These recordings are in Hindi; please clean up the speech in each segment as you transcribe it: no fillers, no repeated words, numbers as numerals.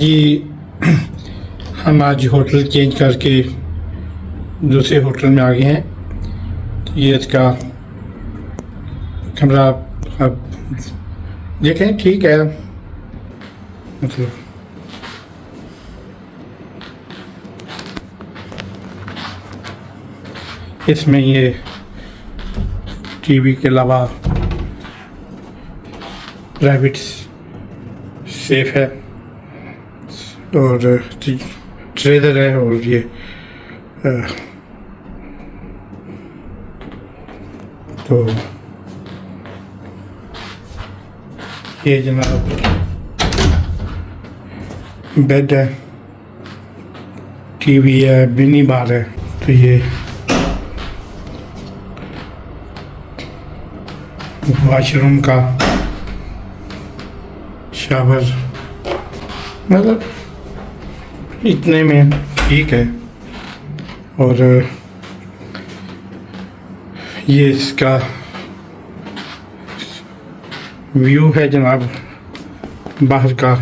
जी हम आज होटल चेंज करके दूसरे होटल में आ गए हैं। तो ये इसका कमरा आप देखें, ठीक है। मतलब इसमें ये टीवी के अलावा प्राइवेट सेफ है और ट्रेजर है और ये तो ये जनाब बेड है, टीवी है, मिनी बार है। तो ये वॉशरूम का शावर मतलब इतने में ठीक है। और ये इसका व्यू है जनाब बाहर का,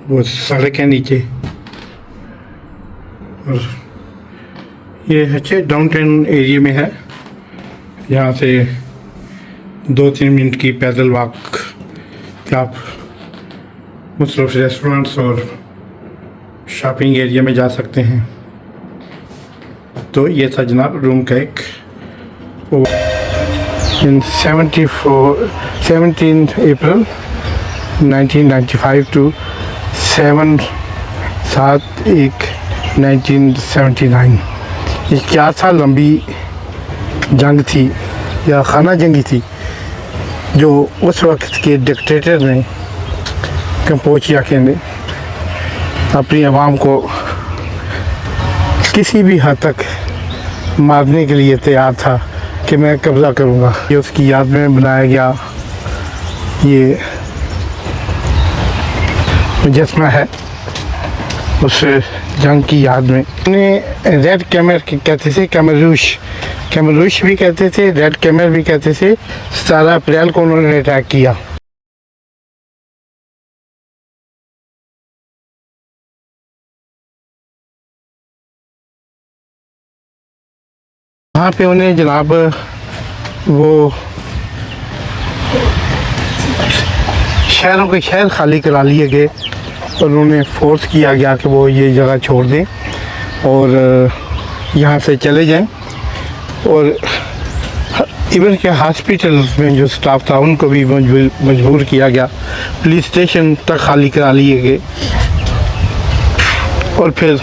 वो सड़क है नीचे। और ये अच्छे डाउनटाउन एरिया में है, यहाँ से 2-3 मिनट की पैदल वॉक आप मुख्तलिफ रेस्टोरेंट्स और शॉपिंग एरिया में जा सकते हैं। तो ये था जनाब रूम का एक इन 17 अप्रैल 1995 टू 7/1/1979। ये 4 साल लंबी जंग थी या खाना जंगी थी जो उस वक्त के डिक्टेटर ने, कंपोचिया के ने अपनी आवाम को किसी भी हद तक मारने के लिए तैयार था कि मैं कब्ज़ा करूँगा। ये उसकी याद में बनाया गया ये मुजस्समा है उस जंग की याद में। उन्हें रेड कैमर कहते थे, कैमरूश भी कहते थे, रेड कैमर भी कहते थे। 17 अप्रैल को उन्होंने अटैक किया। वहाँ पे उन्हें जनाब वो शहरों के शहर खाली करा लिए गए और उन्हें फोर्स किया गया कि वो ये जगह छोड़ दें और यहाँ से चले जाएं। और इवन के हॉस्पिटल में जो स्टाफ था उनको भी मजबूर किया गया, पुलिस स्टेशन तक खाली करा लिए गए और फिर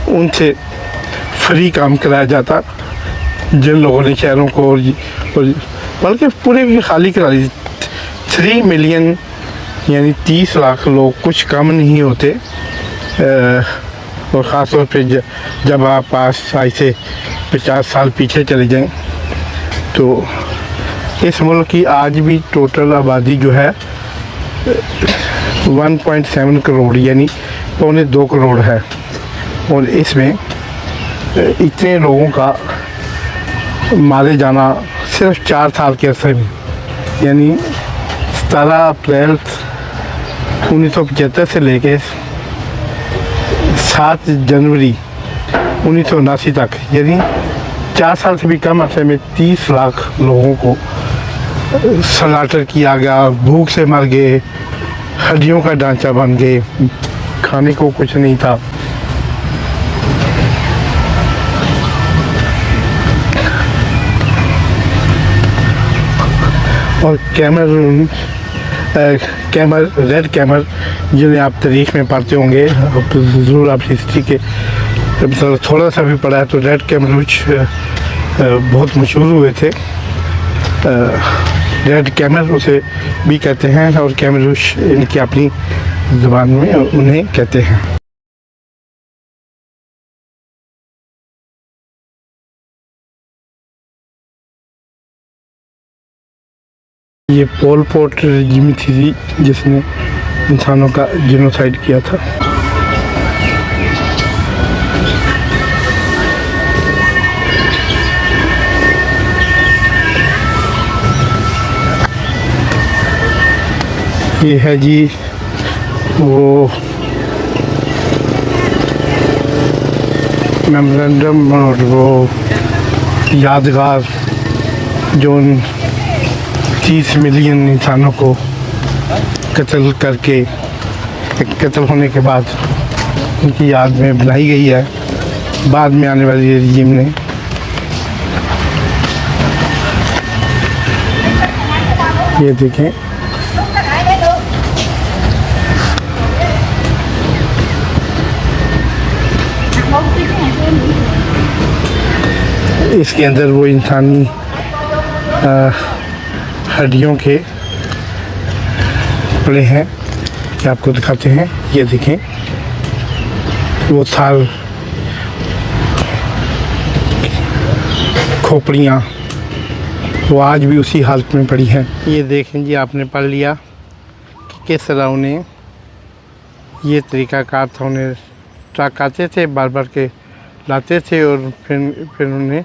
उनसे फ्री काम कराया जाता जिन लोगों ने शहरों को और बल्कि पूरे भी खाली करा दी। 3 मिलियन यानी 30 लाख लोग कुछ कम नहीं होते। और ख़ास तौर पे जब आप पास आज से 50 साल पीछे चले जाएं तो इस मुल्क की आज भी टोटल आबादी जो है 1.7 करोड़ यानी 2.25 करोड़ है। और इसमें इतने लोगों का मारे जाना सिर्फ 4 साल के अरसे में, यानी 17 अप्रैल 1975 से लेके 7 जनवरी 1979 तक, यानी 4 साल से भी कम अरसे में 30 लाख लोगों को स्लॉटर किया गया। भूख से मर गए, हड्डियों का ढांचा बन गए, खाने को कुछ नहीं था। और रेड कैमर जिन्हें आप तारीख में पढ़ते होंगे, ज़रूर आप हिस्ट्री के थोड़ा सा भी पढ़ा है तो रेड कैमरूच बहुत मशहूर हुए थे। रेड कैमर उसे भी कहते हैं और कैमरूच इनकी अपनी ज़ुबान में उन्हें कहते हैं। ये पोल पोट रेजिम थी जिसने इंसानों का जेनोसाइड किया था। ये है जी वो मेमोरेंडम और वो यादगार जो उन 30 मिलियन इंसानों को कत्ल करके कत्ल होने के बाद उनकी याद में बनाई गई है बाद में आने वाली रजीम ने। ये देखें, इसके अंदर वो इंसानी हड्डियों के पड़े हैं कि आपको दिखाते हैं। ये देखें, वो साल खोपड़ियाँ वो आज भी उसी हालत में पड़ी हैं। ये देखें जी, आपने पढ़ लिया कि किस तरह उन्हें ये तरीक़ाकार था। उन्हें ट्रक आते थे, बार बार के लाते थे और फिर उन्हें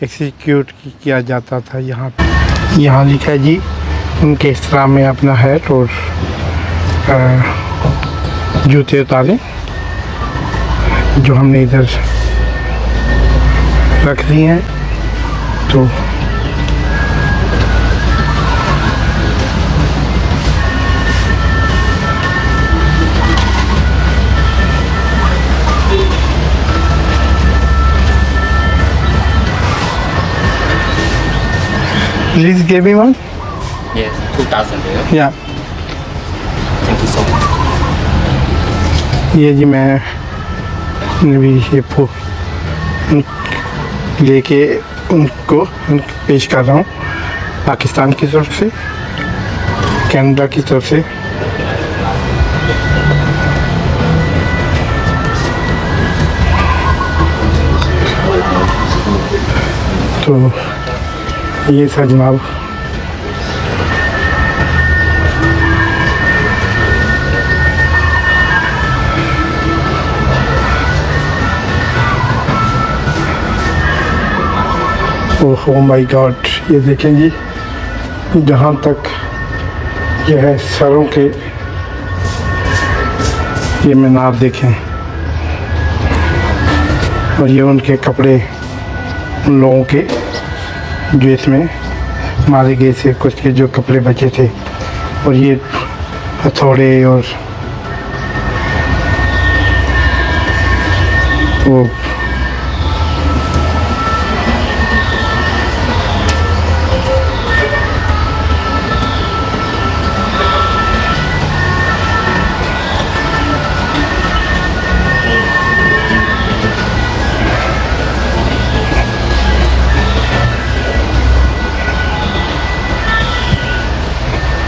एक्सिक्यूट किया जाता था। यहाँ लिखा है जी, उनके इस्लाम में अपना हैट और जूते उतारे जो हमने इधर रख दिए हैं। तो Please give me one. Yes, 2000 here. Yeah. Thank you so much. ये जी मैं भी ये लेके उनको पेश कर रहा हूँ पाकिस्तान की तरफ से, कनाडा की तरफ से। तो ये था जनाब ओह माय गॉड। ये देखें जी, जहाँ तक यह है सरों के ये मीनार देखें, और ये उनके कपड़े उन लोगों के जो इसमें मारे गए थे, कुछ के जो कपड़े बचे थे, और ये हथौड़े और वो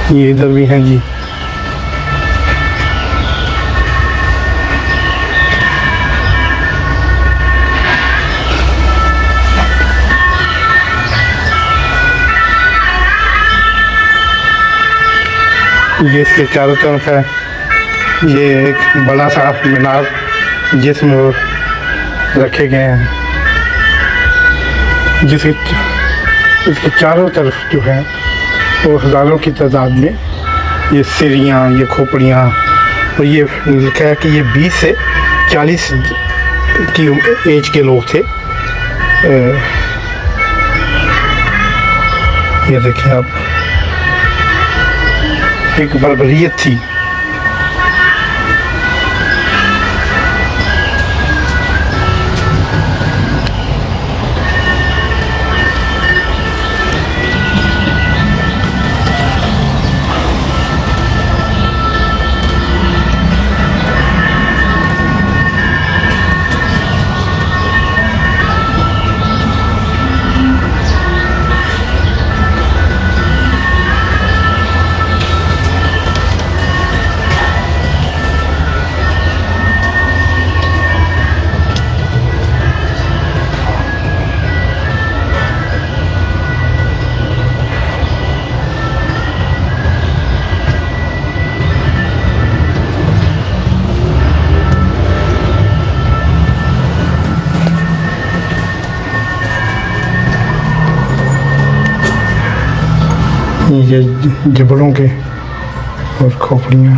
ये इधर भी हैं जी। ये इसके चारों तरफ है ये एक बड़ा सा मीनार जिसमें वो रखे गए हैं, इसके चारों तरफ जो है वो हज़ारों की तादाद में ये सिरियाँ, ये खोपड़ियाँ, और ये लिखा है कि ये 20 से 40 की एज के लोग थे। ये देखें आप, एक बर्बरियत थी। ये जबड़ों के और खोपड़ियाँ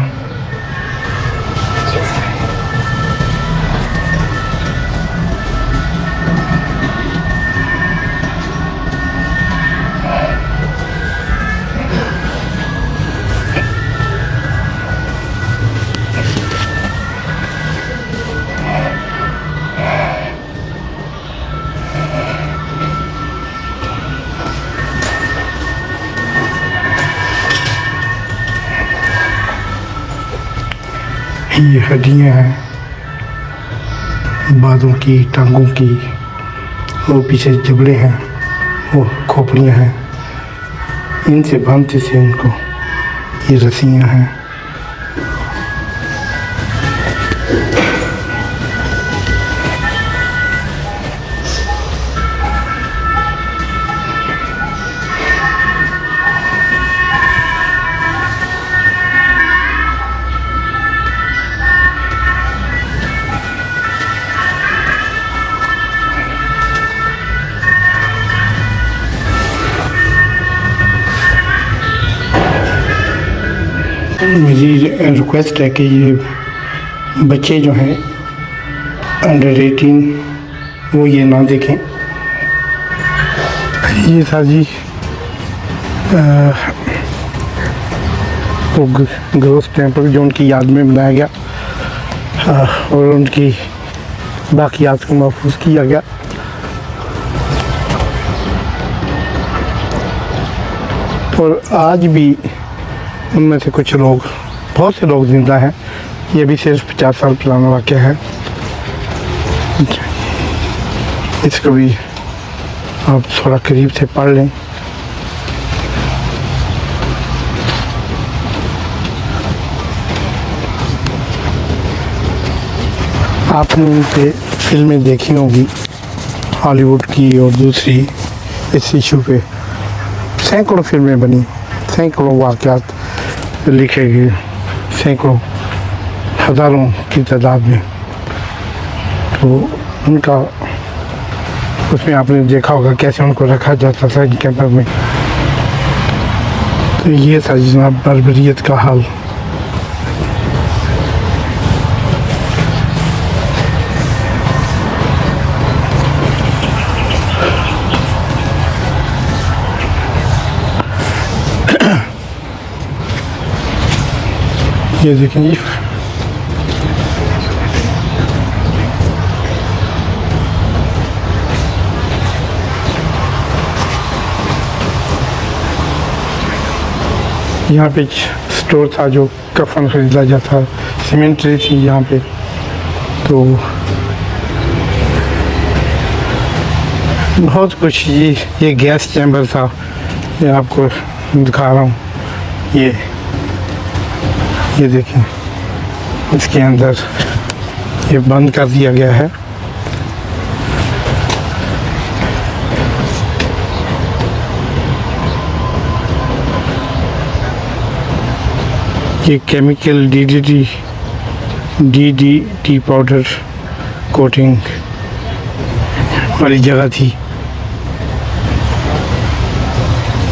ये हड्डियाँ हैं बालों की, टांगों की, वो पीछे जबड़े हैं, वो खोपड़ियाँ हैं, इनसे बांधते थे इनको। ये रस्सियाँ हैं। मेरी रिक्वेस्ट है कि ये बच्चे जो हैं अंडर 18 वो ये ना देखें। ये था जी वो गर्ल्स टेम्पल जो उनकी याद में बनाया गया और उनकी बाकियात को महफूज किया गया। और आज भी उनमें से कुछ लोग, बहुत से लोग जिंदा हैं। ये भी सिर्फ 50 साल पुराना वाक़या है। इसको भी आप थोड़ा करीब से पढ़ लें। आपने इन पे फिल्में देखी होंगी हॉलीवुड की और दूसरी इस इशू पे सैकड़ों फिल्में बनी, सैकड़ों वाक़यात लिखे गए, सैकड़ों हज़ारों की तादाद में। तो उनका उसमें आपने देखा होगा कैसे उनको रखा जाता था कैंपर में। तो ये था जनाब बर्बरियत का हाल। ये देखें जी, यहाँ पे स्टोर था जो कफन खरीदा जाता, सीमेंट्री थी यहाँ पे। तो बहुत कुछ, ये गैस चैम्बर था, ये आपको दिखा रहा हूँ। ये देखें, इसके अंदर ये बंद कर दिया गया है। ये केमिकल डीडीटी पाउडर कोटिंग वाली जगह थी,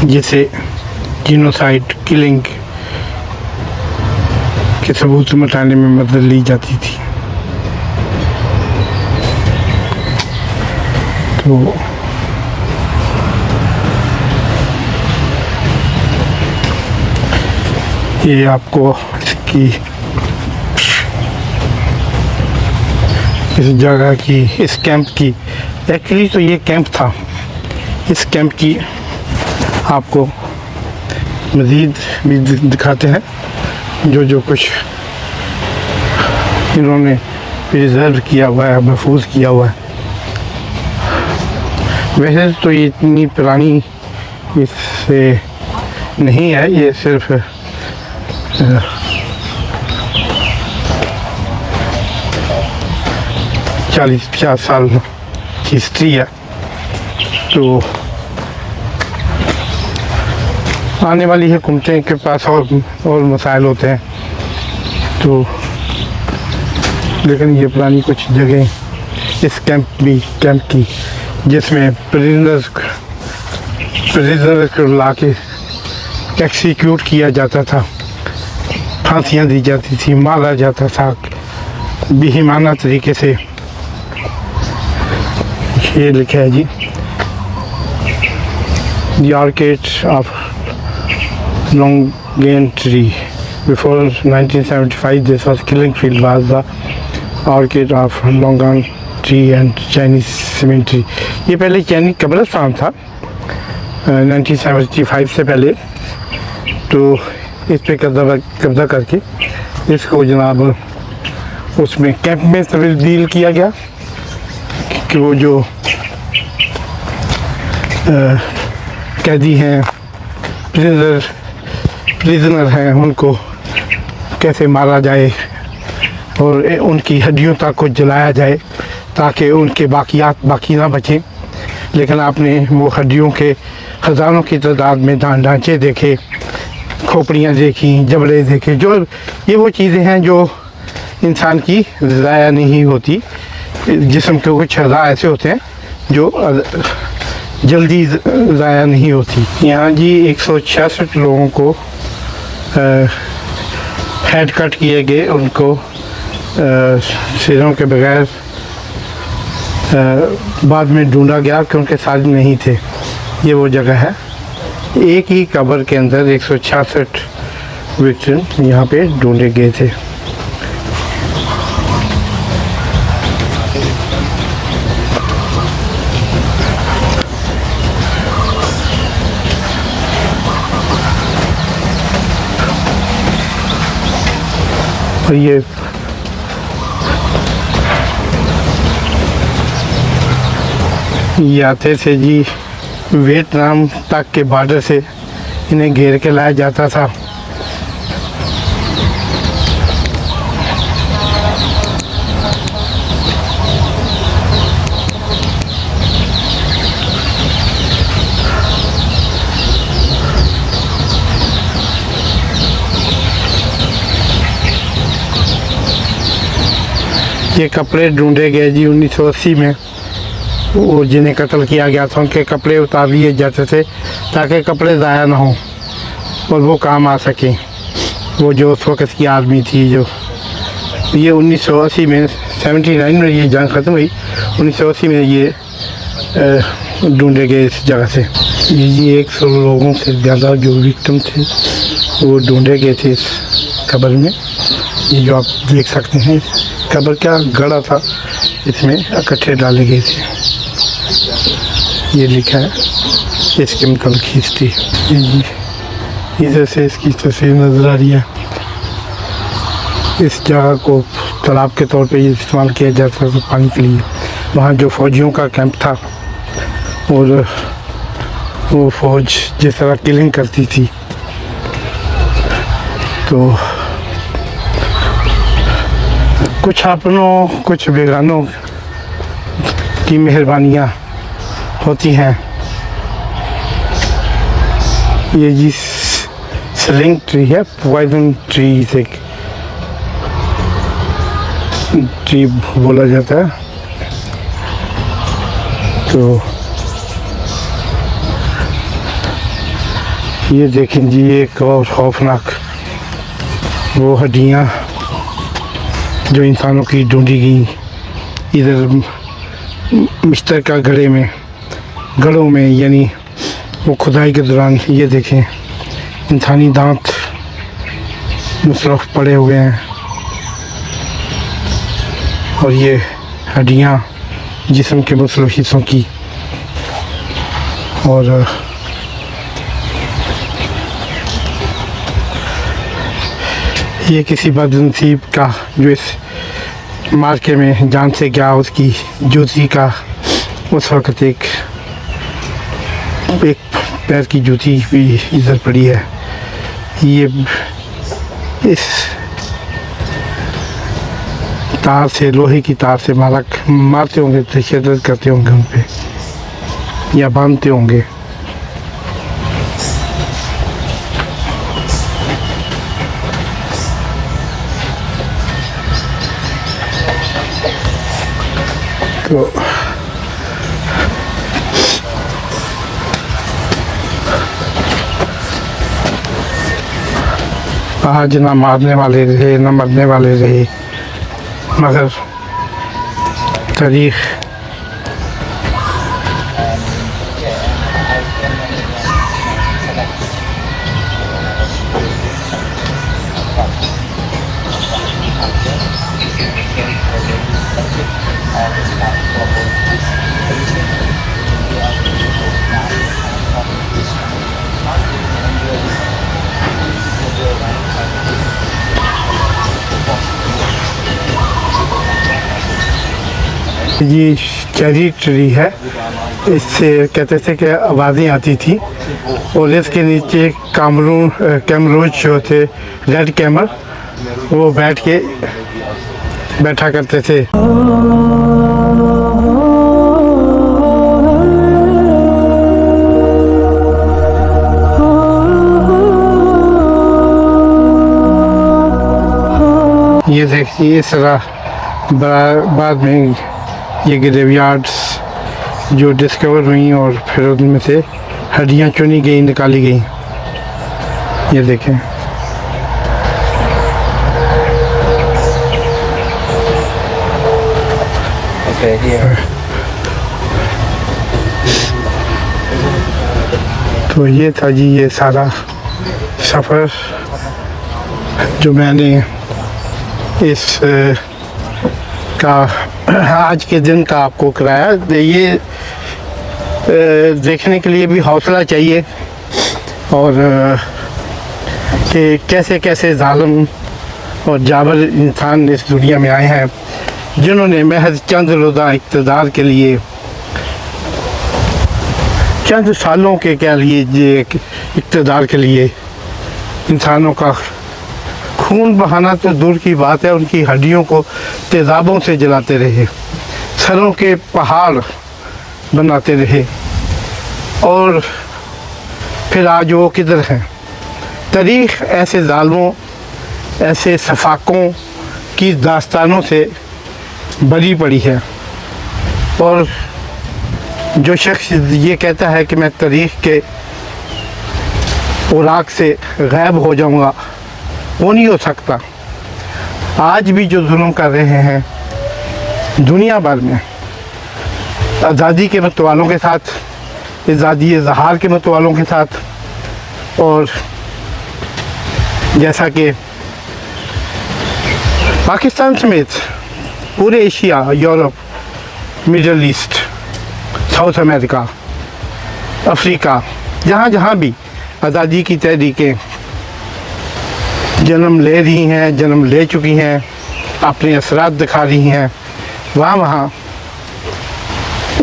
जिसे जीनोसाइड किलिंग के सबूत मिटाने में मदद ली जाती थी। तो ये आपको इसकी, इस जगह की, इस कैंप की, एक्चुअली तो ये कैंप था, इस कैंप की आपको मज़ीद भी दिखाते हैं जो कुछ इन्होंने प्रिजर्व किया हुआ है, महफूज किया हुआ है। वैसे तो ये इतनी पुरानी इससे नहीं है, ये सिर्फ 40-50 साल की हिस्ट्री है। तो आने वाली हुकूमतें के पास और मसाइल होते हैं। तो लेकिन ये पुरानी कुछ जगह इस कैंप की जिसमें प्रिजनर्स को ला के एक्सिक्यूट किया जाता था, फांसियाँ दी जाती थी, मारा जाता था बेईमाना तरीके से। ये लिखा है जी, The Arcade of Longentry. Before 1975, this was killing field was the Arcade of Longentry and Chinese Cemetery. ये पहले चैनी कब्रिस्तान था 1975 से पहले। तो इस पे कब्जा करके इसको जनाब उसमें कैंप में तब्दील किया गया कि वो जो कैदी हैं, प्रिजनर हैं, उनको कैसे मारा जाए और उनकी हड्डियों तक को जलाया जाए ताकि उनके बाकियात बाकी ना बचें। लेकिन आपने वो हड्डियों के हज़ारों की तादाद में ढांचे देखे, खोपड़ियाँ देखी, जबड़े देखे, जो ये वो चीज़ें हैं जो इंसान की ज़ाया नहीं होती। जिस्म के कुछ अज़ा ऐसे होते हैं जो जल्दी ज़ाया नहीं होती। यहाँ जी 166 लोगों को हेड कट किए गए, उनको सिरों के बगैर बाद में ढूंढा गया कि उनके साथ नहीं थे। ये वो जगह है, एक ही कब्र के अंदर 166 विक्टिम यहाँ पे ढूंढे गए थे। और ये आते थे जी वियतनाम तक के बॉर्डर से, इन्हें घेर के लाया जाता था। ये कपड़े ढूंढे गए जी 1980 में, वो जिन्हें कत्ल किया गया था उनके कपड़े उतार लिए जाते थे ताकि कपड़े ज़ाया ना हों और वो काम आ सकें। वो जो उस वक़्त की आर्मी थी, जो ये 1980 में 79 में ये जंग ख़त्म हुई, 1980 में ये ढूंढे गए इस जगह से। ये 100 लोगों से ज़्यादा जो विक्टिम थे वो ढूंढे गए थे इस कब्र में। ये जो आप देख सकते हैं कब्र क्या गड़ा था, इसमें इकट्ठे डाले गए थे। ये लिखा है इसके मतलब हिस्ट्री। इधर से इसकी तस्वीर नज़र आ रही है। इस जगह को तालाब के तौर पे इस्तेमाल किया जाता था पानी के लिए। वहाँ जो फ़ौजियों का कैंप था और वो फ़ौज जिस तरह किलिंग करती थी, तो कुछ अपनों कुछ बेगानों की मेहरबानियाँ होती हैं। ये जी स्लिंग ट्री है, पॉइजन ट्री से ट्री बोला जाता है। तो ये देखें जी एक और खौफनाक वो हड्डियाँ जो इंसानों की ढूंढी गई इधर मुश्तरका गढ़ों में, यानी वो खुदाई के दौरान। ये देखें इंसानी दांत मुसरफ पड़े हुए हैं और ये हड्डियाँ जिस्म के मुख्तलिफ हिस्सों की। और ये किसी बदनसीब का जो इस मार्के में जान से गया, उसकी जूती का उस वक़्त एक पैर की जूती भी इधर पड़ी है। ये इस तार से, लोहे की तार से मारते होंगे, तशद्दुद करते होंगे उन पे या बांधते होंगे। तो आज ना मारने वाले रहे ना मरने वाले रहे, मगर तारीख ये चेरी ट्री है, इससे कहते थे कि आवाज़ें आती थी। और इसके नीचे कैमरोज जो थे, रेड कैमर, वो बैठा करते थे। ये देखिए इस तरह बाद में ये ग्रेवयार्ड्स जो डिस्कवर हुई और फिर उनमें से हड्डियाँ चुनी गई, निकाली गई। ये देखें, Okay, here. तो ये था जी ये सारा सफ़र जो मैंने इस का आज के दिन का आपको कराया। ये देखने के लिए भी हौसला चाहिए और कि कैसे कैसे जालिम और जाबर इंसान इस दुनिया में आए हैं, जिन्होंने महज चंद रोज़ा इक़्तिदार के लिए, चंद सालों के कह लीजिए इक़्तिदार के लिए इंसानों का खून बहाना तो दूर की बात है, उनकी हड्डियों को तेज़ाबों से जलाते रहे, सरों के पहाड़ बनाते रहे। और फिर आज वो किधर हैं? तारीख़ ऐसे ज़ालिमों, ऐसे सफाकों की दास्तानों से भरी पड़ी है। और जो शख्स ये कहता है कि मैं तारीख़ के औराक से गायब हो जाऊंगा, वो नहीं हो सकता। आज भी जो जुल्म कर रहे हैं दुनिया भर में, आज़ादी के मतवालों के साथ, आज़ादी इज़हार के मतवालों के साथ, और जैसा कि पाकिस्तान समेत पूरे Asia, Europe, middle east, south America, Africa, जहाँ जहाँ भी आज़ादी की तहरीकें जन्म ले रही हैं, जन्म ले चुकी हैं, अपने असरात दिखा रही हैं, वहाँ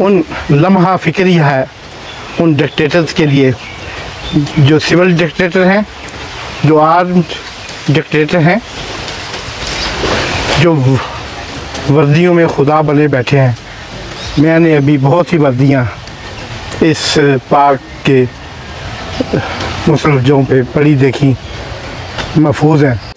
उन लम्हा फ़िक्रिया है उन डिक्टेटर्स के लिए, जो सिविल डिक्टेटर हैं, जो आर्म्ड डिक्टेटर हैं, जो वर्दियों में खुदा बने बैठे हैं। मैंने अभी बहुत सी वर्दियाँ इस पार्क के मुसल्लफ़ पे पड़ी देखी, महफूज हैं।